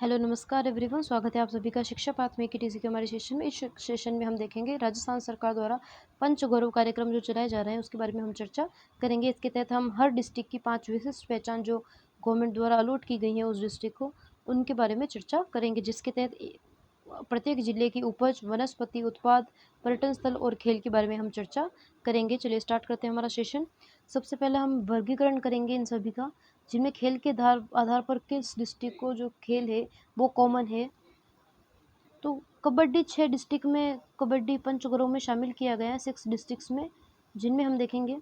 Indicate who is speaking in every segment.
Speaker 1: Hello नमस्कार everyone, स्वागत है आप सभी का शिक्षा पाथ में टीसी के हमारे सेशन में। इस सेशन में हम देखेंगे राजस्थान सरकार द्वारा पंचगौरव कार्यक्रम जो चलाए जा रहे हैं उसके बारे में हम चर्चा करेंगे। इसके तहत हम हर डिस्ट्रिक्ट की 5 विशिष्ट पहचान जो गवर्नमेंट द्वारा अलॉट की गई है उस डिस्ट्रिक्ट को, उनके बारे में चर्चा करेंगे, जिसके तहत प्रत्येक जिले की उपज, वनस्पति उत्पाद, पर्यटन स्थल और खेल के बारे में हम चर्चा करेंगे। चलिए स्टार्ट करते हैं हमारा सेशन। सबसे पहले हम वर्गीकरण करेंगे इन सभी का, जिनमें खेल के आधार पर किस डिस्ट्रिक्ट को जो खेल है वो कॉमन है। तो कबड्डी 6 डिस्ट्रिक्ट में कबड्डी पंचगौरव में शामिल किया गया है, 6 डिस्ट्रिक्ट्स में, जिनमें हम देखेंगे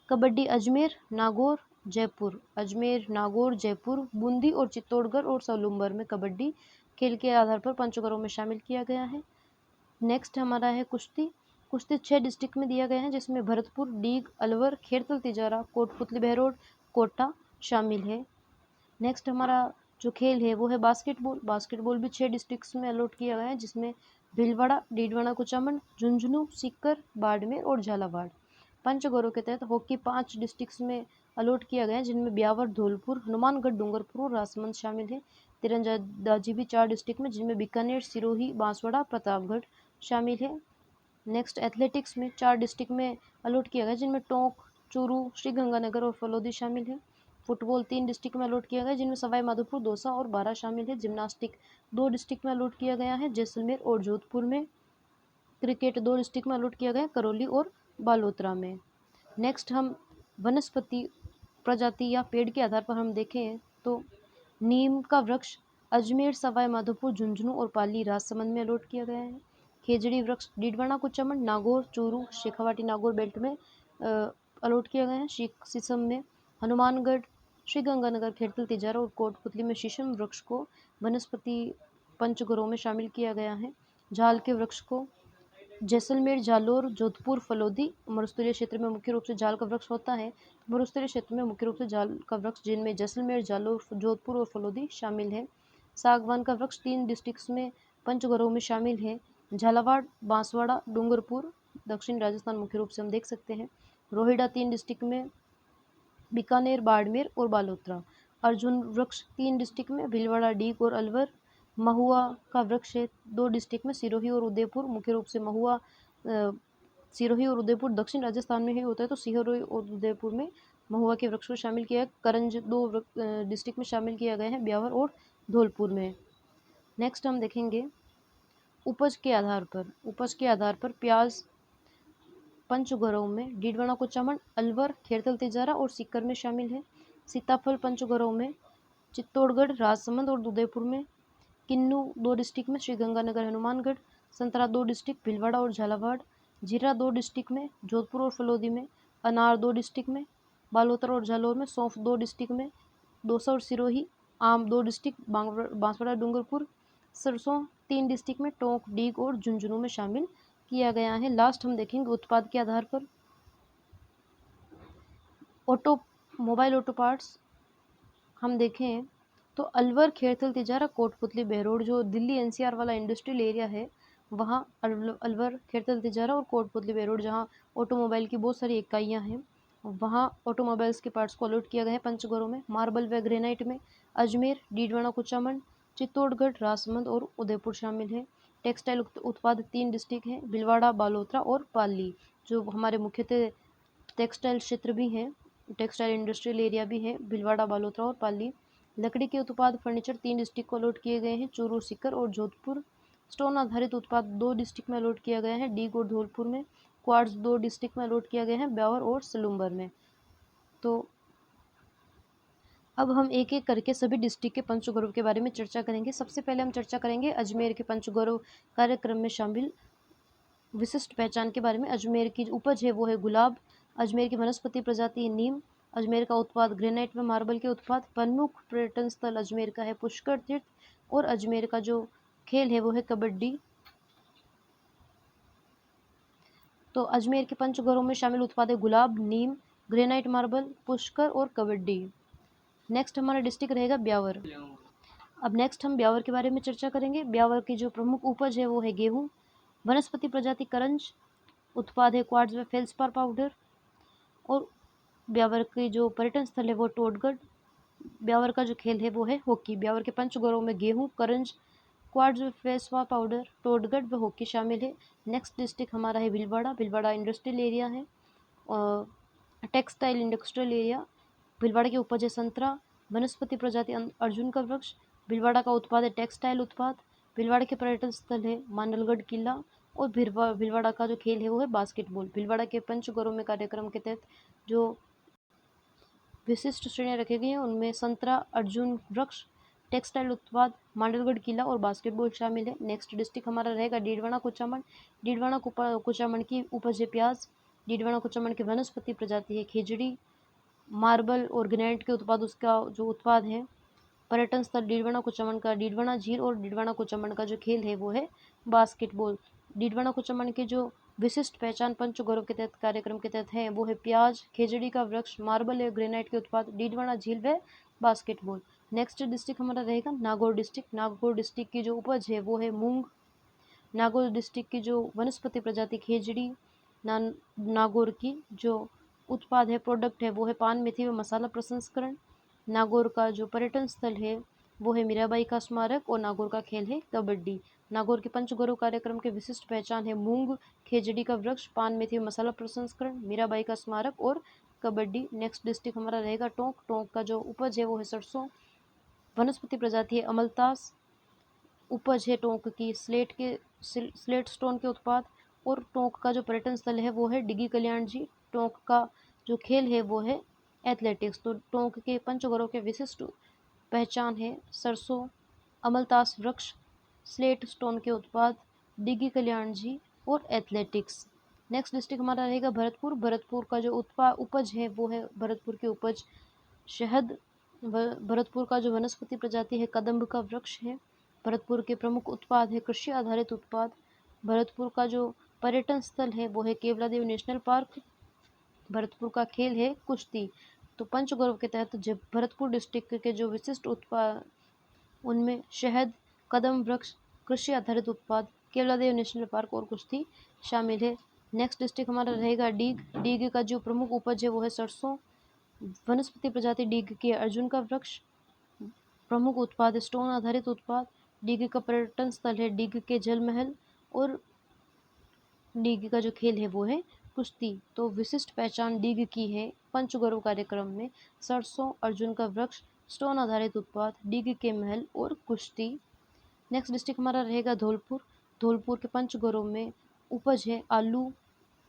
Speaker 1: कबड्डी अजमेर, नागौर, जयपुर, अजमेर, नागौर, जयपुर, बूंदी और चित्तौड़गढ़ और सलूम्बर में कबड्डी खेल के आधार पर पंचगौरव में शामिल किया गया है। नेक्स्ट हमारा है कुश्ती। कुश्ती 6 डिस्ट्रिक्ट में दिया गया है, जिसमें भरतपुर, डीग, अलवर, खेरतल तिजारा, कोटपुतली बहरोड, कोटा शामिल है। नेक्स्ट हमारा जो खेल है वो है बास्केटबॉल। बास्केटबॉल भी 6 डिस्ट्रिक्ट्स में अलॉट किया गया है, जिसमें भीलवाड़ा, डीडवाना कुचामन, झुंझुनू, सीकर, बाड़मेर और झालावाड़। पंचगौरव के तहत हॉकी 5 डिस्ट्रिक्ट्स में अलॉट किया गया है, जिनमें ब्यावर, धौलपुर, हनुमानगढ़, डूंगरपुर और राजसमंद शामिल है। तीरंदाजी भी 4 डिस्ट्रिक्ट में, जिनमें बीकानेर, सिरोही, बांसवाड़ा, प्रतापगढ़ शामिल है। नेक्स्ट एथलेटिक्स में 4 डिस्ट्रिक्ट में अलॉट किया गया, जिनमें टोंक, चूरू, श्रीगंगानगर और फलौदी शामिल है। फुटबॉल 3 डिस्ट्रिक्ट में अलॉट किया गया, जिनमें सवाई माधोपुर, दौसा और बारा शामिल है। जिम्नास्टिक 2 डिस्ट्रिक्ट में अलॉट किया गया है, जैसलमेर और जोधपुर में। क्रिकेट 2 डिस्ट्रिक्ट में अलॉट किया गया, करौली और बालोतरा में। नेक्स्ट हम वनस्पति प्रजाति या पेड़ के आधार पर हम देखें तो नीम का वृक्ष अजमेर, सवाई माधोपुर, झुंझुनू और पाली राजसमंद में अलॉट किया गया है। खेजड़ी वृक्ष डीडवाना कुचामन, नागौर, चूरू, शेखावाटी नागौर बेल्ट में अलॉट किया गया है। शीशम में हनुमानगढ़, श्रीगंगानगर, खेरतल तिजारा और कोटपुतली में शीशम वृक्ष को वनस्पति पंचगौरव में शामिल किया गया है। झाल के वृक्ष को जैसलमेर, जालोर, जोधपुर, फलौदी। मरुस्थलीय क्षेत्र में मुख्य रूप से जाल का वृक्ष होता है। मरुस्थलीय क्षेत्र में मुख्य रूप से जाल का वृक्ष, जिनमें जैसलमेर, जालोर, जोधपुर और फलौदी शामिल है। सागवान का वृक्ष 3 डिस्ट्रिक्ट्स में पंचगौरव में शामिल है, झालावाड़, बांसवाड़ा, डूंगरपुर, दक्षिण राजस्थान मुख्य रूप से हम देख सकते हैं। रोहिड़ा 3 डिस्ट्रिक्ट में, बीकानेर, बाड़मेर और बालोतरा। अर्जुन वृक्ष 3 डिस्ट्रिक्ट में, भीलवाड़ा, डीग और अलवर। महुआ का वृक्ष है 2 डिस्ट्रिक्ट में, सिरोही और उदयपुर। मुख्य रूप से महुआ सिरोही और उदयपुर दक्षिण राजस्थान में ही होता है, तो सिरोही और उदयपुर में महुआ के वृक्ष को शामिल किया है। करंज 2 डिस्ट्रिक्ट में शामिल किया गया है, ब्यावर और धौलपुर में। नेक्स्ट हम देखेंगे उपज के आधार पर प्याज पंचगौरव में डीडवाना कुचामन, अलवर, खेरतल तिजारा और सीकर में शामिल है। सीताफल पंचगौरव में चित्तौड़गढ़, राजसमंद और उदयपुर में। किन्नू 2 डिस्ट्रिक्ट में, श्रीगंगानगर, हनुमानगढ़। संतरा 2 डिस्ट्रिक्ट, भीलवाड़ा और झालावाड़। जीरा 2 डिस्ट्रिक्ट में, जोधपुर और फलौदी में। अनार 2 डिस्ट्रिक्ट में, बालोतरा और जालौर में। सौंफ 2 डिस्ट्रिक्ट में, दौसा और सिरोही। आम 2 डिस्ट्रिक्ट, बांसवाड़ा, डूंगरपुर। सरसों 3 डिस्ट्रिक्ट में, टोंक, डीग और झुंझुनू में शामिल किया गया है। लास्ट हम देखेंगे उत्पाद के आधार पर मोबाइल ऑटो पार्ट्स हम देखें तो अलवर, खेरतल तिजारा, कोटपुतली बहरोड, जो दिल्ली एनसीआर वाला इंडस्ट्रियल एरिया है, वहाँ अलवर, खेरतल तिजारा और कोटपुतली बहरोड, जहाँ ऑटोमोबाइल की बहुत सारी इकाइयाँ हैं, वहाँ ऑटोमोबाइल्स के पार्ट्स को अलॉट किया गया है पंचगौरव में। मार्बल व ग्रेनाइट में अजमेर, डीडवाना कुचामन, चित्तौड़गढ़, राजसमंद और उदयपुर शामिल है। टेक्सटाइल उत्पाद 3 डिस्ट्रिक्ट हैं, भीलवाड़ा, बालोतरा और पाली, जो हमारे मुख्यतः टेक्सटाइल क्षेत्र भी हैं, टेक्सटाइल इंडस्ट्रियल एरिया भी है, भीलवाड़ा, बालोतरा और पाली। लकड़ी के उत्पाद फर्नीचर 3 डिस्ट्रिक्ट को अलॉट किए गए हैं, चूरू, सीकर और जोधपुर। स्टोन आधारित उत्पाद 2 डिस्ट्रिक्ट में अलॉट किया गया है, डीग और धौलपुर में। क्वार्ट्ज 2 डिस्ट्रिक्ट में अलॉट किया गया है, ब्यावर और सलूम्बर में। तो अब हम एक एक करके सभी डिस्ट्रिक्ट के पंचगौरव के बारे में चर्चा करेंगे। सबसे पहले हम चर्चा करेंगे अजमेर के पंचगौरव कार्यक्रम में शामिल विशिष्ट पहचान के बारे में। अजमेर की उपज है वो है गुलाब। अजमेर की वनस्पति प्रजाति है नीम। अजमेर का उत्पाद ग्रेनाइट व मार्बल के उत्पाद। प्रमुख पर्यटन स्थल अजमेर का है पुष्कर तीर्थ। और अजमेर का जो खेल है वो है कबड्डी। तो अजमेर के पंचगौरव में शामिल उत्पाद है गुलाब, नीम, ग्रेनाइट मार्बल, पुष्कर और कबड्डी। नेक्स्ट हमारा डिस्ट्रिक्ट रहेगा ब्यावर। अब नेक्स्ट हम ब्यावर के बारे में चर्चा करेंगे। ब्यावर की जो प्रमुख उपज है वो है गेहूँ। वनस्पति प्रजाति करंज। उत्पाद है क्वार्ट्ज व फेल्सपार पाउडर। और ब्यावर की जो पर्यटन स्थल है वो टोडगढ़। ब्यावर का जो खेल है वो है हॉकी। ब्यावर के पंचगौरव में गेहूं, करंज, क्वार्ट्ज, फेसवा पाउडर, टोडगढ़ व हॉकी शामिल है। नेक्स्ट डिस्ट्रिक्ट हमारा है भीलवाड़ा। भीलवाड़ा इंडस्ट्रियल एरिया है, टेक्सटाइल इंडस्ट्रियल एरिया। भीलवाड़ा की उपज है संतरा, वनस्पति प्रजाति अर्जुन का वृक्ष। भीलवाड़ा का उत्पाद है टेक्सटाइल उत्पाद। भीलवाड़ा के पर्यटन स्थल है मानलगढ़ किला। और भीलवाड़ा का जो खेल है वो है बास्केटबॉल। भीलवाड़ा के पंचगौरव में कार्यक्रम के तहत जो विशिष्ट श्रेणियां रखी गई हैं उनमें संतरा, अर्जुन वृक्ष, टेक्सटाइल उत्पाद, मांडलगढ़ किला और बास्केटबॉल शामिल है। नेक्स्ट डिस्ट्रिक्ट हमारा रहेगा डीडवाना कुचामन। डीडवाना कुचामन की उपज है प्याज। डीडवाना कुचामन की वनस्पति प्रजाति है खेजड़ी। मार्बल और ग्रेनाइट के उत्पाद उसका जो उत्पाद है। पर्यटन स्थल डीडवाना कुचामन का डीडवाना झील। और डीडवाना कुचामन का जो खेल है वो है बास्केटबॉल। डीडवाना कुचामन की जो विशिष्ट पहचान पंचगौरव के तहत कार्यक्रम के तहत है वो है प्याज, खेजड़ी का वृक्ष, मार्बल और ग्रेनाइट के उत्पाद, डीडवाना झील व बास्केटबॉल। नेक्स्ट डिस्ट्रिक्ट हमारा रहेगा नागौर डिस्ट्रिक्ट। नागौर डिस्ट्रिक्ट की जो उपज है वो है मूंग। नागौर डिस्ट्रिक्ट की जो वनस्पति प्रजाति खेजड़ी। नागौर की जो उत्पाद है प्रोडक्ट है वो है पान, मेथी व मसाला प्रसंस्करण। नागौर का जो पर्यटन स्थल है वो है मीराबाई का स्मारक। और नागौर का खेल है कबड्डी। नागौर के पंचगौरव कार्यक्रम के विशिष्ट पहचान है मूंग, खेजड़ी का वृक्ष, पान, मेथी व मसाला प्रसंस्करण, मीराबाई का स्मारक और कबड्डी। नेक्स्ट डिस्ट्रिक्ट हमारा रहेगा टोंक। टोंक का जो उपज है वो है सरसों। वनस्पति प्रजाति है अमलतास। उपज है टोंक की स्लेट स्टोन के उत्पाद। और टोंक का जो पर्यटन स्थल है वो है डिगी कल्याण जी। टोंक का जो खेल है वो है एथलेटिक्स। तो टोंक के पंचगौरव के विशिष्ट पहचान है सरसों, अमलतास वृक्ष, स्लेट स्टोन के उत्पाद, डिगी कल्याण जी और एथलेटिक्स। नेक्स्ट डिस्ट्रिक्ट हमारा रहेगा भरतपुर। भरतपुर का जो उपज है वो है भरतपुर की उपज शहद। भरतपुर का जो वनस्पति प्रजाति है कदम्ब का वृक्ष है। भरतपुर के प्रमुख उत्पाद है कृषि आधारित उत्पाद। भरतपुर का जो पर्यटन स्थल है वो है केवलादेव नेशनल पार्क। भरतपुर का खेल है कुश्ती। तो पंचगौरव के तहत जब भरतपुर डिस्ट्रिक्ट के जो विशिष्ट उत्पाद उनमें शहद, कदम वृक्ष, कृषि आधारित उत्पाद, केवलादेव नेशनल पार्क और कुश्ती शामिल है। नेक्स्ट डिस्ट्रिक्ट हमारा रहेगा डीग। डीग का जो प्रमुख उपज है वो है सरसों। वनस्पति प्रजाति डीग की अर्जुन का वृक्ष। प्रमुख उत्पाद स्टोन आधारित उत्पाद। डीग का पर्यटन स्थल है डीग के जल महल। और डीग का जो खेल है वो है कुश्ती। तो विशिष्ट पहचान डीग की है पंचगौरव कार्यक्रम में सरसों, अर्जुन का वृक्ष, स्टोन आधारित उत्पाद, डीग के महल और कुश्ती। नेक्स्ट डिस्ट्रिक्ट हमारा रहेगा धौलपुर। धौलपुर के पंचगौरव में उपज है आलू।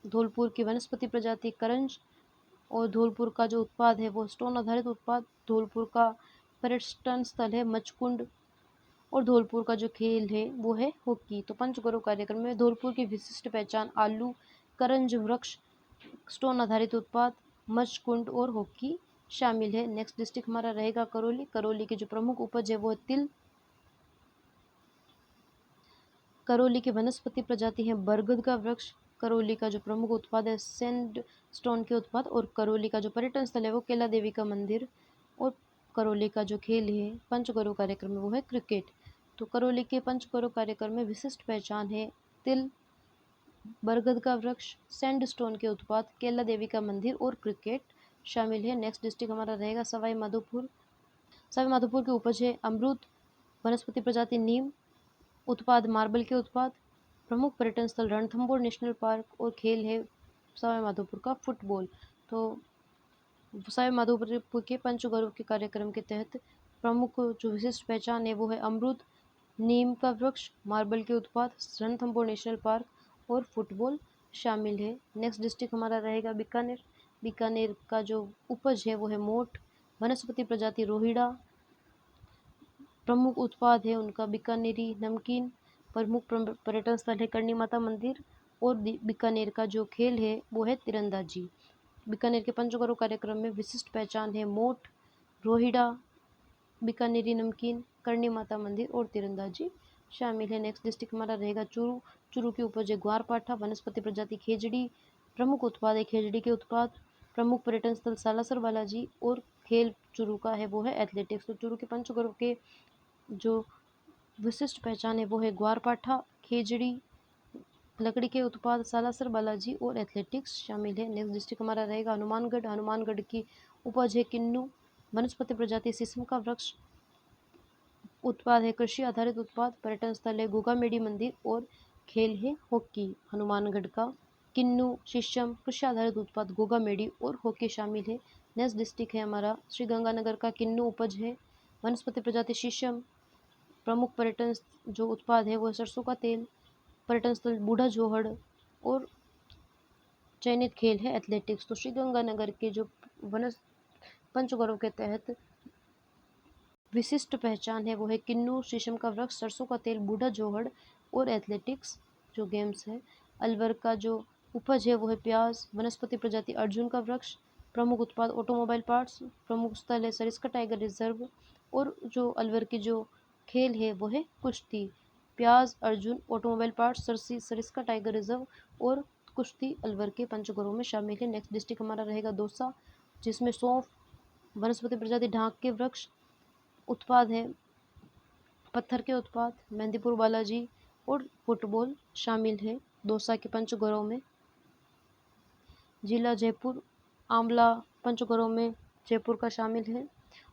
Speaker 1: धौलपुर की वनस्पति प्रजाति करंज। और धौलपुर का जो उत्पाद है वो स्टोन आधारित उत्पाद। धौलपुर का पर्यटन स्थल है मचकुंड। और धौलपुर का जो खेल है वो है हॉकी। तो पंचगौरव कार्यक्रम में धौलपुर की विशिष्ट पहचान आलू, करंज वृक्ष, स्टोन आधारित उत्पाद, मचकुंड और हॉकी शामिल है। नेक्स्ट डिस्ट्रिक्ट हमारा रहेगा करौली। करौली की जो प्रमुख उपज है वो है तिल। करौली की वनस्पति प्रजाति है बरगद का वृक्ष। करौली का जो प्रमुख उत्पाद है सैंड स्टोन के उत्पाद। और करौली का जो पर्यटन स्थल है वो केला देवी का मंदिर। और करौली का जो खेल है पंचगौरव कार्यक्रम में वो है क्रिकेट। तो करौली के पंचगौरव कार्यक्रम में विशिष्ट पहचान है तिल, बरगद का वृक्ष, सैंड स्टोन के उत्पाद, केला देवी का मंदिर और क्रिकेट शामिल है। नेक्स्ट डिस्ट्रिक्ट हमारा रहेगा सवाई माधोपुर। सवाई माधोपुर की उपज है अमरूद, वनस्पति प्रजाति नीम, उत्पाद मार्बल के उत्पाद, प्रमुख पर्यटन स्थल रणथंभौर नेशनल पार्क और खेल है सवाई माधोपुर का फुटबॉल। तो सवाई माधोपुर के पंचगौरव के कार्यक्रम के तहत प्रमुख जो विशिष्ट पहचान है वो है अमरूद, नीम का वृक्ष, मार्बल के उत्पाद, रणथंभौर नेशनल पार्क और फुटबॉल शामिल है। नेक्स्ट डिस्ट्रिक्ट हमारा रहेगा बीकानेर। बीकानेर का जो उपज है वो है मोठ, वनस्पति प्रजाति रोहिड़ा, प्रमुख उत्पाद है उनका बीकानेरी नमकीन, प्रमुख पर्यटन स्थल है करणी माता मंदिर। और बीकानेर का जो खेल है वो है तीरंदाजी। बीकानेर के पंचगौरव कार्यक्रम में विशिष्ट पहचान है मोठ, रोहिड़ा, बीकानेरी नमकीन, करणी माता मंदिर और तीरंदाजी शामिल है। नेक्स्ट डिस्ट्रिक्ट हमारा रहेगा चूरू। चूरू की उपज है ग्वारपाठा, वनस्पति प्रजाति खेजड़ी, प्रमुख उत्पाद है खेजड़ी के उत्पाद, प्रमुख पर्यटन स्थल सालासर बालाजी और खेल चूरू का है वो है एथलेटिक्स। तो चूरू के पंचगौरव के जो विशिष्ट पहचान है वो है ग्वारपाठा, खेजड़ी, लकड़ी के उत्पाद सालासर बालाजी और एथलेटिक्स शामिल है। नेक्स्ट डिस्ट्रिक्ट हमारा रहेगा हनुमानगढ़। हनुमानगढ़ की उपज है किन्नू, वनस्पति प्रजाति शीशम का वृक्ष। उत्पाद है कृषि आधारित उत्पाद। पर्यटन स्थल है गोगामेडी मंदिर और खेल है हॉकी। हनुमानगढ़ का किन्नू शीशम कृषि आधारित उत्पाद गोगामेडी और हॉकी शामिल है। नेक्स्ट डिस्ट्रिक्ट है हमारा श्रीगंगानगर का किन्नू उपज है वनस्पति प्रजाति शीशम। प्रमुख पर्यटन जो उत्पाद है वो सरसों का तेल। पर्यटन स्थल बूढ़ा जोहड़ और चयनित खेल है एथलेटिक्स। तो श्रीगंगानगर के जो पंचगौरव के तहत विशिष्ट पहचान है वो है किन्नू शीशम का वृक्ष, सरसों का तेल, बूढ़ा जोहड़ और एथलेटिक्स जो गेम्स है। अलवर का जो उपज है वो है प्याज। वनस्पति प्रजाति अर्जुन का वृक्ष। प्रमुख उत्पाद ऑटोमोबाइल पार्ट्स। प्रमुख स्थल है सरिस्का टाइगर रिजर्व और जो अलवर की जो खेल है वो है कुश्ती। प्याज, Arjun, automobile parts, Sariska tiger reserve और कुश्ती अलवर के पंचगौरव में शामिल है। नेक्स्ट डिस्ट्रिक्ट हमारा रहेगा दौसा, जिसमें सौंफ वनस्पति प्रजाति ढाक के वृक्ष। उत्पाद है पत्थर के उत्पाद मेहंदीपुर बालाजी और फुटबॉल शामिल है दौसा के पंचगौरव में। जिला जयपुर आंवला पंचगौरव में जयपुर का शामिल है।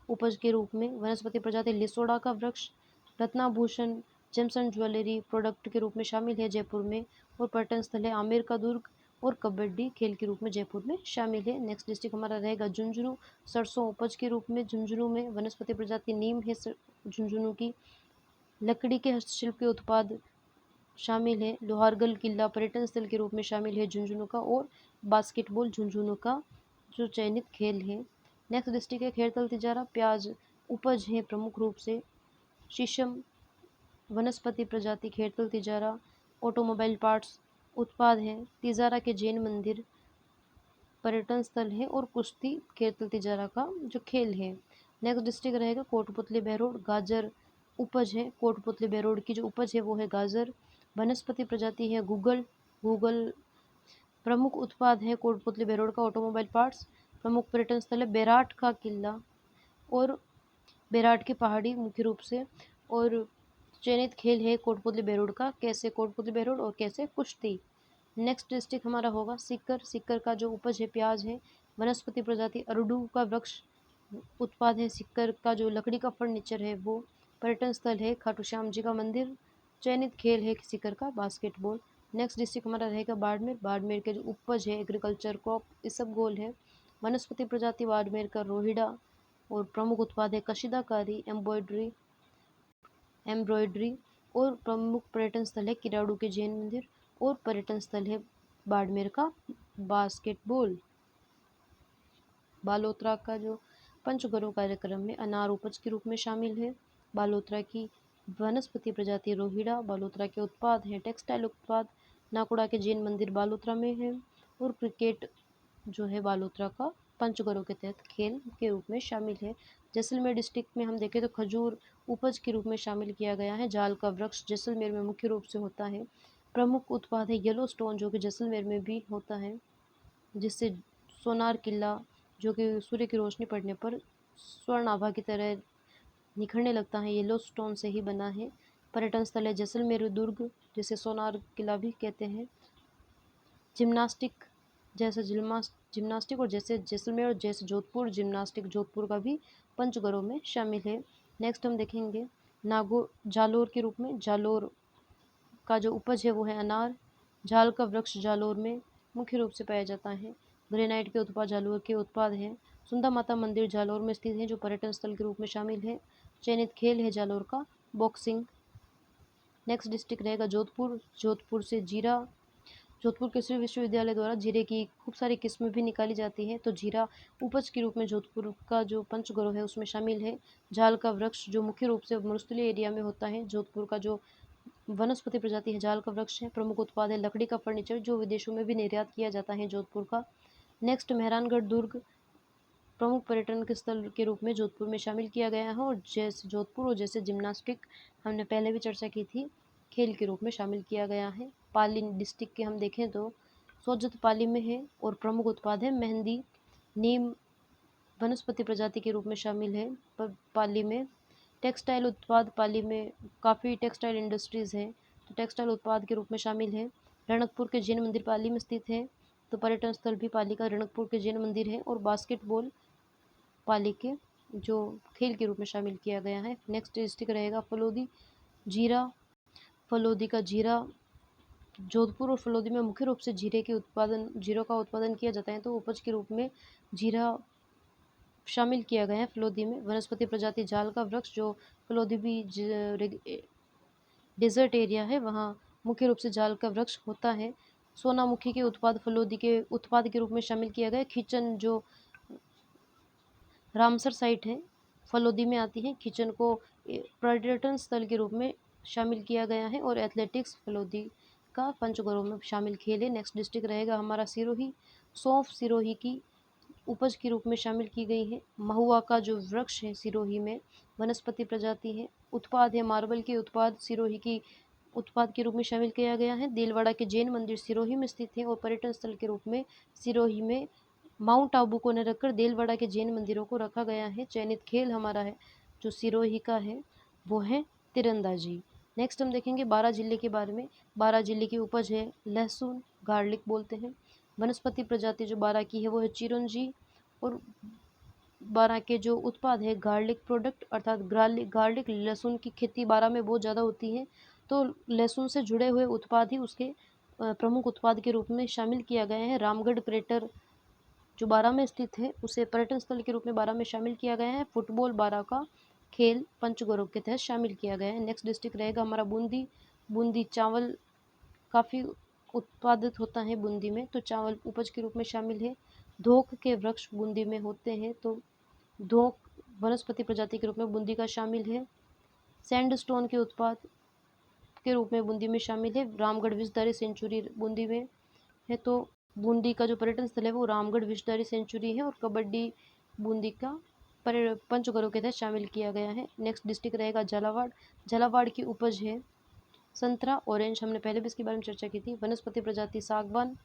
Speaker 1: उपज के रूप में वनस्पति प्रजाति लिसोड़ा का वृक्ष। रत्नाभूषण जेम्स एंड ज्वेलरी प्रोडक्ट के रूप में शामिल है जयपुर में। और पर्यटन स्थल है आमेर का दुर्ग और कबड्डी खेल के रूप में जयपुर में शामिल है। नेक्स्ट डिस्ट्रिक्ट हमारा रहेगा झुंझुनू, सरसों उपज के रूप में झुंझुनू में। वनस्पति प्रजाति नीम है झुंझुनू की। लकड़ी के हस्तशिल्प के उत्पाद शामिल है। लोहारगल किला पर्यटन स्थल के रूप में शामिल है झुंझुनू का। और बास्केटबॉल झुंझुनू का जो चयनित खेल है। नेक्स्ट डिस्ट्रिक्ट है खेरतल तिजारा, प्याज उपज है प्रमुख रूप से शीशम। वनस्पति प्रजाति खेरतल तिजारा। ऑटोमोबाइल पार्ट्स उत्पाद है तिजारा के जैन मंदिर। पर्यटन स्थल है और कुश्ती खेरतल तिजारा का जो खेल है। नेक्स्ट डिस्ट्रिक्ट रहेगा कोटपुतली बहरोड, गाजर उपज है। कोटपुतली बहरोड की जो उपज है वो है गाजर। वनस्पति प्रजाति है गूगल प्रमुख उत्पाद है कोटपुतली बहरोड का ऑटोमोबाइल पार्ट्स। प्रमुख पर्यटन स्थल है बैराट का किला और बैराट की पहाड़ी मुख्य रूप से। और चयनित खेल है कोटपुतली बहरोड का कैसे कोटपुतली बहरोड और कैसे कुश्ती। नेक्स्ट डिस्ट्रिक्ट हमारा होगा सीकर का जो उपज है प्याज है। वनस्पति प्रजाति अरडू का वृक्ष। उत्पाद है सीकर का जो लकड़ी का फर्नीचर है वो। पर्यटन स्थल है खाटू श्याम जी का मंदिर। चयनित खेल है सीकर का बास्केटबॉल। नेक्स्ट डिस्ट्रिक्ट हमारा रहेगा बाड़मेर के जो उपज है एग्रीकल्चर क्रॉप इसबगोल है। वनस्पति प्रजाति बाड़मेर का रोहिड़ा और प्रमुख उत्पाद है कशीदाकारी एम्ब्रॉयडरी। और प्रमुख पर्यटन स्थल है किराड़ू के जैन मंदिर और पर्यटन स्थल है बाड़मेर का बास्केटबॉल। बालोतरा का जो पंचगौरव कार्यक्रम में अनार उपज के रूप में शामिल है। बालोतरा की वनस्पति प्रजाति रोहिड़ा। बालोतरा के उत्पाद हैं टेक्सटाइल उत्पाद। नाकुड़ा के जैन मंदिर बालोतरा में है। और क्रिकेट जो है बालोतरा का पंचगौरव के तहत खेल के रूप में शामिल है। जैसलमेर डिस्ट्रिक्ट में हम देखें तो खजूर उपज के रूप में शामिल किया गया है। जाल का वृक्ष जैसलमेर में मुख्य रूप से होता है। प्रमुख उत्पाद है येलो स्टोन जो कि जैसलमेर में भी होता है, जिससे सोनार किला जो कि सूर्य की रोशनी पड़ने पर स्वर्ण आभा की तरह निखरने लगता है, येलो स्टोन से ही बना है। पर्यटन स्थल है जैसलमेर दुर्ग जिसे सोनार किला भी कहते हैं। जिम्नास्टिक जिम्नास्टिक और जैसे जैसलमेर और जैसे जोधपुर जिम्नास्टिक जोधपुर का भी पंचगौरव में शामिल है। नेक्स्ट हम देखेंगे जालोर के रूप में। जालोर का जो उपज है वो है अनार। जाल का वृक्ष जालोर में मुख्य रूप से पाया जाता है। ग्रेनाइट के उत्पाद जालोर के उत्पाद हैं। सुंदर माता मंदिर जालोर में स्थित है जो पर्यटन स्थल के रूप में शामिल है। चयनित खेल है जालोर का बॉक्सिंग। नेक्स्ट डिस्ट्रिक्ट रहेगा जोधपुर से जीरा। जोधपुर कृषि विश्वविद्यालय द्वारा जीरे की खूब सारी किस्में भी निकाली जाती है, तो जीरा उपज के रूप में जोधपुर का जो पंचगौरव है उसमें शामिल है। जाल का वृक्ष जो मुख्य रूप से मरुस्थलीय एरिया में होता है। जोधपुर का जो वनस्पति प्रजाति है जाल का वृक्ष है। प्रमुख उत्पाद है लकड़ी का फर्नीचर जो विदेशों में भी निर्यात किया जाता है जोधपुर का। नेक्स्ट मेहरानगढ़ दुर्ग प्रमुख पर्यटन के स्थल के रूप में जोधपुर में शामिल किया गया है। और जैसे जोधपुर और जैसे जिम्नास्टिक हमने पहले भी चर्चा की थी खेल के रूप में शामिल किया गया है। पाली डिस्ट्रिक्ट के हम देखें तो सोजत पाली में है और प्रमुख उत्पाद है मेहंदी। नीम वनस्पति प्रजाति के रूप में शामिल है पाली में। टेक्सटाइल उत्पाद पाली में काफ़ी टेक्सटाइल इंडस्ट्रीज़ है, तो टेक्सटाइल उत्पाद के रूप में शामिल है। रणकपुर के जैन मंदिर पाली में स्थित है, तो पर्यटन स्थल भी पाली का रणकपुर के जैन मंदिर है। और बास्केटबॉल पाली के जो खेल के रूप में शामिल किया गया है। नेक्स्ट डिस्ट्रिक्ट रहेगा फलोदी जीरा। फलोदी का जीरा जोधपुर और फलोदी में मुख्य रूप से जीरो का उत्पादन किया जाता है, तो उपज के रूप में जीरा शामिल किया गया है फलोदी में। वनस्पति प्रजाति जाल का वृक्ष, जो फलोदी भी डेजर्ट एरिया है, वहाँ मुख्य रूप से जाल का वृक्ष होता है। सोनामुखी के उत्पाद फलोदी के उत्पाद के रूप में शामिल किया गया है। खींचन, जो रामसर साइट है, फलोदी में आती है, खींचन को पर्यटन स्थल के रूप में शामिल किया गया है। और एथलेटिक्स फलोदी का पंचगौरव में शामिल खेल है। नेक्स्ट डिस्ट्रिक्ट रहेगा हमारा सिरोही। सौंफ सिरोही की उपज के रूप में शामिल की गई है। महुआ का जो वृक्ष है सिरोही में वनस्पति प्रजाति है। उत्पाद है मार्बल के उत्पाद सिरोही की उत्पाद के रूप में शामिल किया गया है। देलवाड़ा के जैन मंदिर सिरोही में स्थित है और पर्यटन स्थल के रूप में सिरोही में माउंट आबू को न रखकर देलवाड़ा के जैन मंदिरों को रखा गया है। चयनित खेल हमारा है जो सिरोही का है वो है तीरंदाजी। नेक्स्ट हम देखेंगे बारां जिले के बारे में। बारां जिले की उपज है लहसुन, गार्लिक बोलते हैं। वनस्पति प्रजाति जो बारां की है वो है चिरंजी। और बारां के जो उत्पाद है गार्लिक प्रोडक्ट अर्थात गार्लिक लहसुन की खेती बारां में बहुत ज़्यादा होती है, तो लहसुन से जुड़े हुए उत्पाद ही उसके प्रमुख उत्पाद के रूप में शामिल किया गया है। रामगढ़ क्रेटर जो बारां में स्थित है उसे पर्यटन स्थल के रूप में बारां में शामिल किया गया है। फुटबॉल बारां का खेल पंचगौरव के तहत शामिल किया गया है। नेक्स्ट डिस्ट्रिक्ट रहेगा हमारा बूंदी। बूंदी चावल काफ़ी उत्पादित होता है बूंदी में, तो चावल उपज के रूप में शामिल है। धोक के वृक्ष बूंदी में होते हैं, तो धोक वनस्पति प्रजाति के रूप में बूंदी का शामिल है। सैंडस्टोन के उत्पाद के रूप में बूंदी में शामिल है। रामगढ़ विषधारी सेंचुरी बूंदी में है, तो बूंदी का जो पर्यटन स्थल है वो रामगढ़ विषधारी सेंचुरी है। और कबड्डी बूंदी का पंचगौरव के तहत शामिल किया गया है। नेक्स्ट डिस्ट्रिक्ट रहेगा झालावाड़। झालावाड़ की उपज है संतरा, ऑरेंज, हमने पहले भी इसके बारे में चर्चा की थी। वनस्पति प्रजाति सागवान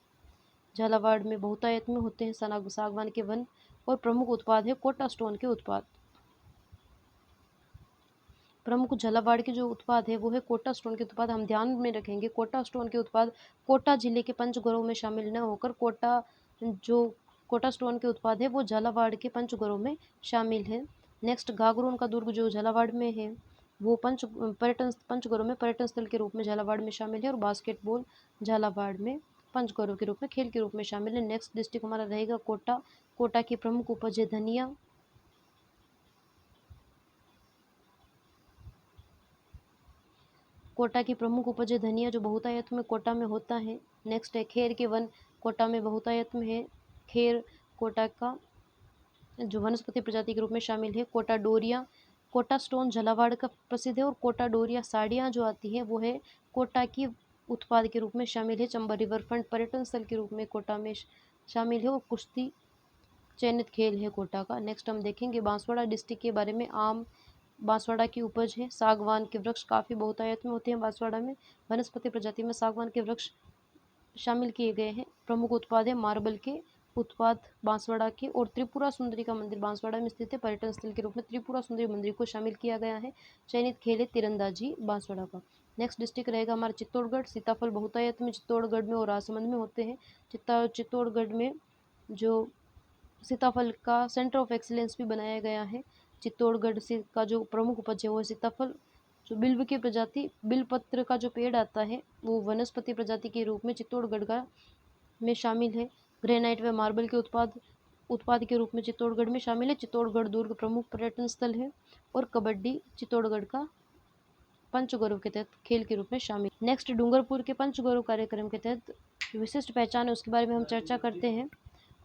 Speaker 1: झालावाड़ में बहुतायत में होते हैं सागवान के वन। और प्रमुख उत्पाद है कोटा स्टोन के उत्पाद। प्रमुख झालावाड़ के जो उत्पाद है वो है कोटा स्टोन के उत्पाद। हम ध्यान में रखेंगे कोटा स्टोन के उत्पाद कोटा जिले के पंचगौरव में शामिल न होकर कोटा स्टोन के उत्पाद है वो झालावाड़ के पंचगौरव में शामिल है। नेक्स्ट गागरोन का दुर्ग जो झालावाड़ में है वो पंचगौरव में पर्यटन स्थल के रूप में झालावाड़ में शामिल है। और बास्केटबॉल झालावाड़ में पंचगौरव के रूप में खेल के रूप में शामिल है। नेक्स्ट डिस्ट्रिक्ट हमारा रहेगा कोटा। कोटा की प्रमुख उपज है धनिया। कोटा की प्रमुख उपज है धनिया जो बहुतायत में कोटा में होता है। नेक्स्ट है खेर के वन, कोटा में बहुतायत में है। खेर कोटा का जो वनस्पति प्रजाति के रूप में शामिल है। कोटा डोरिया, कोटा स्टोन झालावाड़ का प्रसिद्ध है। और कोटा डोरिया साड़ियाँ जो आती है वो है कोटा की उत्पाद के रूप में शामिल है। चंबा रिवर फ्रंट पर्यटन स्थल के रूप में कोटा में शामिल है। और कुश्ती चयनित खेल है कोटा का। नेक्स्ट हम देखेंगे बांसवाड़ा डिस्ट्रिक्ट के बारे में। आम बांसवाड़ा की उपज है। सागवान के वृक्ष काफ़ी बहुतायत में होते हैं बांसवाड़ा में। वनस्पति प्रजाति में सागवान के वृक्ष शामिल किए गए हैं। प्रमुख उत्पाद है मार्बल के उत्पाद बांसवाड़ा के। और त्रिपुरा सुंदरी का मंदिर बांसवाड़ा में स्थित है। पर्यटन स्थल के रूप में त्रिपुरा सुंदरी मंदिर को शामिल किया गया है। चयनित खेल है तीरंदाजी बांसवाड़ा का। नेक्स्ट डिस्ट्रिक्ट रहेगा हमारा चित्तौड़गढ़। सीताफल बहुतायत में चित्तौड़गढ़ में और राजसमंद में होते हैं। चित्तौड़गढ़ में जो सीताफल का सेंटर ऑफ एक्सीलेंस भी बनाया गया है। चित्तौड़गढ़ से का जो प्रमुख उपज है वो है सीताफल। जो बिल्व की प्रजाति बिलपत्र का जो पेड़ आता है वो वनस्पति प्रजाति के रूप में चित्तौड़गढ़ का में शामिल है। ग्रेनाइट व मार्बल के उत्पाद के रूप में चित्तौड़गढ़ में शामिल है। चित्तौड़गढ़ दुर्ग प्रमुख पर्यटन स्थल है। और कबड्डी चित्तौड़गढ़ का पंचगौरव के तहत खेल के रूप में शामिल। नेक्स्ट डूंगरपुर के पंचगौरव कार्यक्रम के तहत विशिष्ट पहचान है उसके बारे में हम चर्चा करते हैं।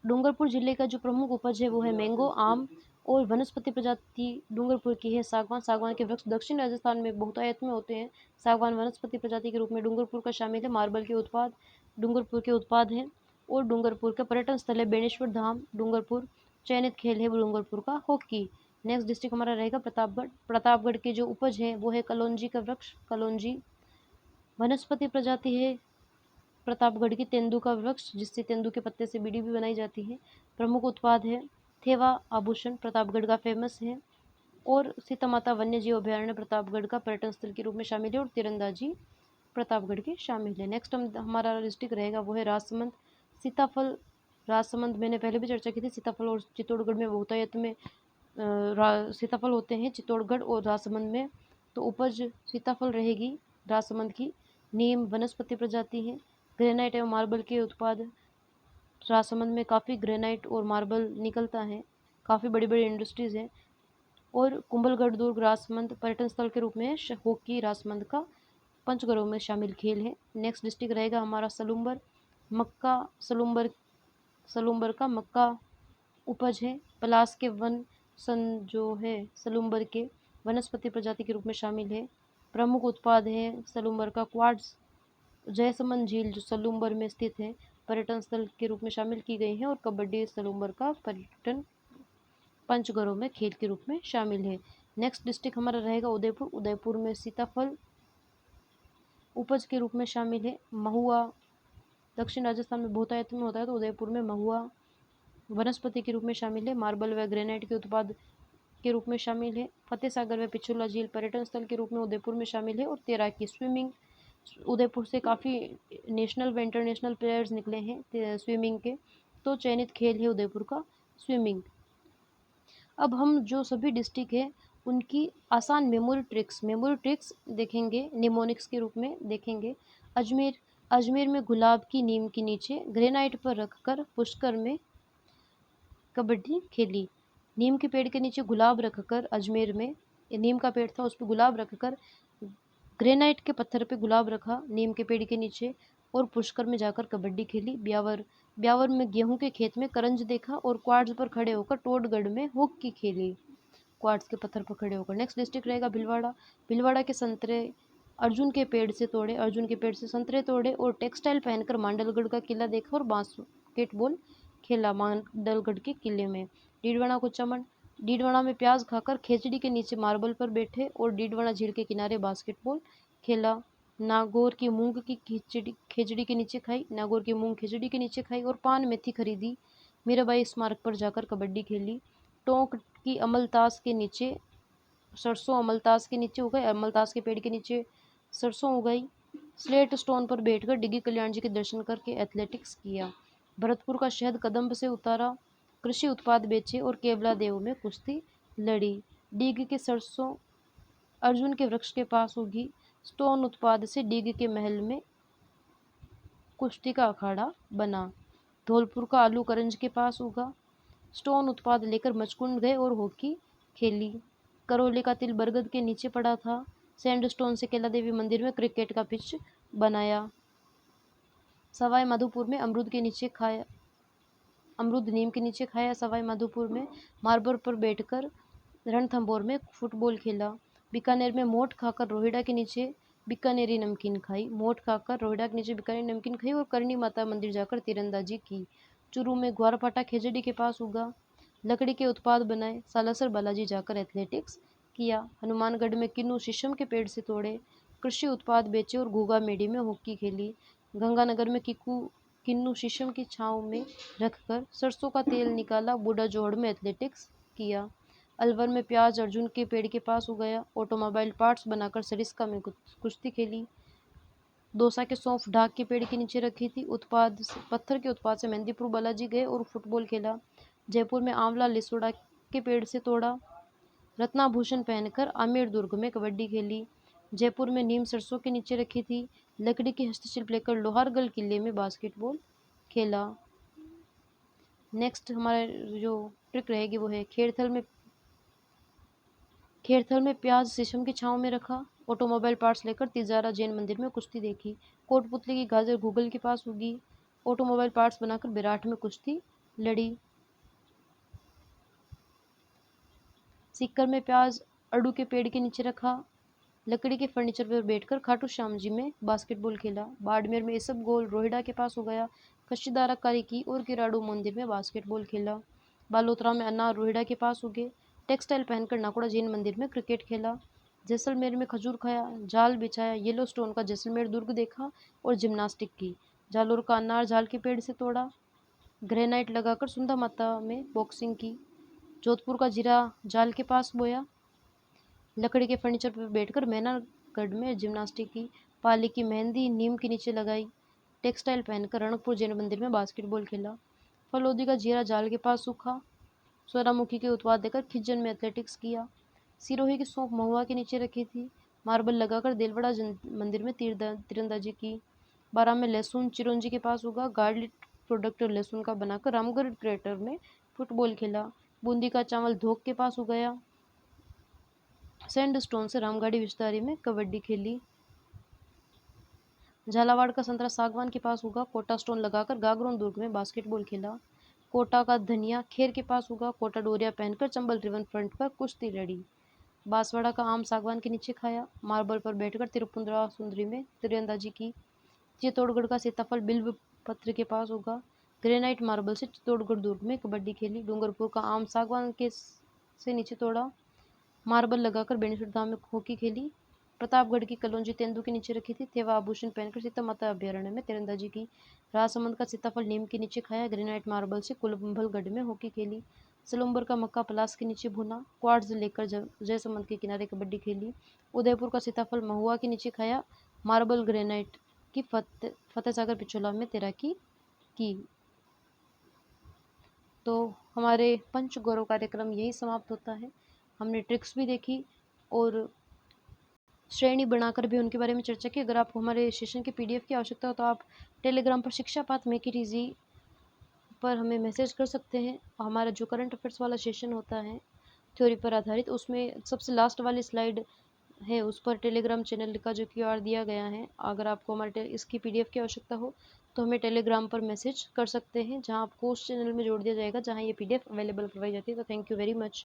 Speaker 1: डूंगरपुर जिले का जो प्रमुख उपज है वो है मैंगो, आम। और वनस्पति प्रजाति डूंगरपुर की है सागवान। सागवान के वृक्ष दक्षिण राजस्थान में बहुतायत में होते हैं। सागवान वनस्पति प्रजाति के रूप में डूंगरपुर का शामिल है। मार्बल के उत्पाद डूंगरपुर के उत्पाद हैं। और डूंगरपुर का पर्यटन स्थल है बेणेश्वर धाम डूंगरपुर। चयनित खेल है डूंगरपुर का हॉकी। नेक्स्ट डिस्ट्रिक्ट हमारा रहेगा प्रतापगढ़। प्रतापगढ़ की जो उपज है वो है कलौंजी का वृक्ष। कलौंजी वनस्पति प्रजाति है प्रतापगढ़ की तेंदू का वृक्ष, जिससे तेंदू के पत्ते से बीड़ी भी बनाई जाती है। प्रमुख उत्पाद है थेवा आभूषण प्रतापगढ़ का फेमस है। और सीता माता वन्य जीव अभयारण्य प्रतापगढ़ का पर्यटन स्थल के रूप में शामिल है। और तीरंदाजी प्रतापगढ़ के शामिल है। नेक्स्ट हमारा डिस्ट्रिक्ट रहेगा वो है राजसमंद। सीताफल राजसमंद मैंने पहले भी चर्चा की थी। सीताफल और चित्तौड़गढ़ में बहुतायत में सीताफल होते हैं चित्तौड़गढ़ और राजसमंद में, तो उपज सीताफल रहेगी राजसमंद की। नीम वनस्पति प्रजाति है। ग्रेनाइट एवं मार्बल के उत्पाद, राजसमंद में काफ़ी ग्रेनाइट और मार्बल निकलता है, काफ़ी बड़ी बड़ी इंडस्ट्रीज़ हैं। और कुंभलगढ़ दुर्ग राजसमंद पर्यटन स्थल के रूप में हॉकी राजसमंद का पंचगढ़ों में शामिल खेल है। नेक्स्ट डिस्ट्रिक्ट रहेगा हमारा सलूम्बर। मक्का सलूम्बर का मक्का उपज है। पलास के वन सन जो है सलूम्बर के वनस्पति प्रजाति के रूप में शामिल है। प्रमुख उत्पाद है सलूम्बर का क्वार्ट्ज। जयसमंद झील जो सलूम्बर में स्थित है पर्यटन स्थल के रूप में शामिल की गई है। और कबड्डी सलूम्बर का पर्यटन पंचगढ़ों में खेल के रूप में शामिल है। नेक्स्ट डिस्ट्रिक्ट हमारा रहेगा उदयपुर। उदयपुर में सीताफल उपज के रूप में शामिल है। महुआ दक्षिण राजस्थान में बहुतायत में होता है, तो उदयपुर में महुआ वनस्पति के रूप में शामिल है। मार्बल व ग्रेनाइट के उत्पाद के रूप में शामिल है। फतेह सागर व पिछोला झील पर्यटन स्थल के रूप में उदयपुर में शामिल है। और तैराकी स्विमिंग, उदयपुर से काफ़ी नेशनल व इंटरनेशनल प्लेयर्स निकले हैं स्विमिंग के, तो चयनित खेल है उदयपुर का स्विमिंग। अब हम जो सभी डिस्ट्रिक्ट है उनकी आसान मेमोरी ट्रिक्स देखेंगे, निमोनिक्स के रूप में देखेंगे। अजमेर में गुलाब की नीम के नीचे ग्रेनाइट पर रखकर पुष्कर में कबड्डी खेली। नीम के पेड़ के नीचे गुलाब रखकर अजमेर में, नीम का पेड़ था उस पर गुलाब रखकर ग्रेनाइट के पत्थर पे गुलाब रखा नीम के पेड़ के नीचे और पुष्कर में जाकर कबड्डी खेली। ब्यावर में गेहूं के खेत में करंज देखा और क्वार्ट्स पर खड़े होकर टोडगढ़ में हॉकी खेली, क्वार्ट्स के पत्थर पर खड़े होकर। नेक्स्ट डिस्ट्रिक्ट रहेगा भिलवाड़ा के संतरे अर्जुन के पेड़ से संतरे तोड़े और टेक्सटाइल पहनकर मांडलगढ़ का किला देखा और बास्केटबॉल खेला मांडलगढ़ के किले में। डीडवाना को चमन, डीडवाना में प्याज खाकर खेजड़ी के नीचे मार्बल पर बैठे और डीडवाना झील के किनारे बास्केटबॉल खेला। नागौर की मूंग की खेजड़ी के नीचे खाई, नागौर की मूंग खिचड़ी के नीचे खाई और पान मेथी खरीदी। मीराबाई स्मारक पर जाकर कबड्डी खेली। टोंक की अमलतास के नीचे सरसों अमलतास के नीचे उगाई, अमलतास के पेड़ के नीचे सरसों उगाई। स्लेट स्टोन पर बैठकर डिगी कल्याण जी के दर्शन करके एथलेटिक्स किया। भरतपुर का शहद कदम्ब से उतारा, कृषि उत्पाद बेचे और केवला देव में कुश्ती लड़ी। डीग के सरसों अर्जुन के वृक्ष के पास उगी, स्टोन उत्पाद से डीग के महल में कुश्ती का अखाड़ा बना। धौलपुर का आलू करंज के पास उगा, स्टोन उत्पाद लेकर मचकुंड गए और हॉकी खेली। करौली का तिल बरगद के नीचे पड़ा था, सैंडस्टोन से केला देवी मंदिर में क्रिकेट का पिच बनाया। सवाई माधोपुर में अमरूद नीम के नीचे खाया। सवाई माधोपुर में मार्बल पर बैठकर रणथंभौर में फुटबॉल खेला। बीकानेर में मोठ खाकर रोहिड़ा के नीचे बीकानेरी नमकीन खाई, और करणी माता मंदिर जाकर तीरंदाजी की। चूरू में ग्वारपाटा खेजड़ी के पास उगा, लकड़ी के उत्पाद बनाए। सालासर बालाजी जाकर एथलेटिक्स किया। हनुमानगढ़ में किन्नू शीशम के पेड़ से तोड़े, कृषि उत्पाद बेचे और घूगा मेडी में हॉकी खेली। गंगानगर में किन्नू शीशम की छांव में रखकर सरसों का तेल निकाला, बूढ़ा जोहड़ में एथलेटिक्स किया। अलवर में प्याज अर्जुन के पेड़ के पास उगाया, ऑटोमोबाइल पार्ट्स बनाकर सरिस्का में कुश्ती खेली। दौसा के सौंफ ढाक के पेड़ के नीचे रखी थी, पत्थर के उत्पाद से मेहंदीपुर बालाजी गए और फुटबॉल खेला। जयपुर में आंवला लिसोड़ा के पेड़ से तोड़ा, रत्नाभूषण पहनकर आमेर दुर्ग में कबड्डी खेली। जयपुर में नीम सरसों के नीचे रखी थी, लकड़ी की हस्तशिल्प लेकर लोहारगढ़ किले में बास्केटबॉल खेला। नेक्स्ट हमारा जो ट्रिक रहेगी वो है खेरथल में प्याज शीशम की छांव में रखा, ऑटोमोबाइल पार्ट्स लेकर तिजारा जैन मंदिर में कुश्ती देखी। कोटपुतली की गाजर गूगल के पास उगी, ऑटोमोबाइल पार्ट्स बनाकर विराट में कुश्ती लड़ी। सीकर में प्याज अड़ू के पेड़ के नीचे रखा, लकड़ी के फर्नीचर पर बैठकर खाटू श्याम जी में बास्केटबॉल खेला। बाड़मेर में इसब गोल रोहिड़ा के पास उगाया, कशीदारा कारी की और किराड़ू मंदिर में बास्केटबॉल खेला। बालोतरा में अनार रोहिड़ा के पास उगे, टेक्सटाइल पहनकर नाकोड़ा जैन मंदिर में क्रिकेट खेला। जैसलमेर में खजूर खाया, जाल बिछाया, येलो स्टोन का जैसलमेर दुर्ग देखा और जिम्नास्टिक की। जालोर का अनार झाल के पेड़ से तोड़ा, ग्रेनाइट लगाकर सुंदा माता में बॉक्सिंग की। जोधपुर का जीरा जाल के पास बोया, लकड़ी के फर्नीचर पर बैठकर मैनागढ़ में जिम्नास्टिक की। पाली की मेहंदी नीम के नीचे लगाई, टेक्सटाइल पहनकर रणकपुर जैन मंदिर में बास्केटबॉल खेला। फलौदी का जीरा जाल के पास सोनामुखी के उत्पाद देकर खिज्जन में एथलेटिक्स किया। सिरोही की सौंफ महुआ के नीचे रखी थी। मार्बल लगाकर देलवाड़ा मंदिर में तीरंदाजी की। 12 में लहसुन चिरौंजी के पास उगा। गार्लिक प्रोडक्ट लहसुन का बनाकर रामगढ़ क्रेटर में फुटबॉल खेला। बूंदी का चावल धोक के पास उगाया। सैंडस्टोन से रामगाड़ी विस्तारी में कबड्डी खेली। झालावाड़ का संतरा सागवान के पास उगा। कोटा स्टोन लगाकर गागरोन दुर्ग में बास्केटबॉल खेला। कोटा का धनिया खेर के पास उगा। कोटा डोरिया पहनकर चंबल रिवर फ्रंट पर कुश्ती लड़ी। बांसवाड़ा का आम सागवान के नीचे खाया। मार्बल पर बैठकर तिरुपुंद्रा सुंदरी में तीरंदाजी की। चित्तौड़गढ़ का सीताफल बिल्व पत्र के पास उगा। ग्रेनाइट मार्बल से चित्तौड़गढ़ दुर्ग में कबड्डी खेली। डूंगरपुर का आम सागवान के से नीचे तोड़ा। मार्बल लगाकर बेनीसुर धाम में हॉकी खेली। प्रतापगढ़ की कलौंजी तेंदू के नीचे रखी थी। थेवा आभूषण पहनकर सीता माता अभ्यारण्य में तीरंदाजी की। राजसमंद का सीताफल नीम के नीचे खाया। ग्रेनाइट मार्बल से कुंभलगढ़ में हॉकी खेली। सलुम्बर का मक्का पलास के नीचे भुना। क्वार्ट्ज लेकर जयसमंद के किनारे कबड्डी खेली। उदयपुर का सीताफल महुआ के नीचे खाया। मार्बल ग्रेनाइट की फतेह सागर पिछोला में तैराकी की। तो हमारे पंच गौरव कार्यक्रम यही समाप्त होता है। हमने ट्रिक्स भी देखी और श्रेणी बनाकर भी उनके बारे में चर्चा की। अगर आपको हमारे सेशन के पीडीएफ की आवश्यकता हो तो आप टेलीग्राम पर शिक्षा पाथ मेक इट ईजी पर हमें मैसेज कर सकते हैं। हमारा जो करंट अफेयर्स वाला सेशन होता है थ्योरी पर आधारित, उसमें सबसे लास्ट वाली स्लाइड है, उस पर टेलीग्राम चैनल का जो क्यूआर दिया गया है। अगर आपको हमारे इसकी पीडीएफ की आवश्यकता हो तो हमें टेलीग्राम पर मैसेज कर सकते हैं, जहां आपको उस चैनल में जोड़ दिया जाएगा जहां ये पीडीएफ अवेलेबल करवाई जाती है। तो थैंक यू वेरी मच।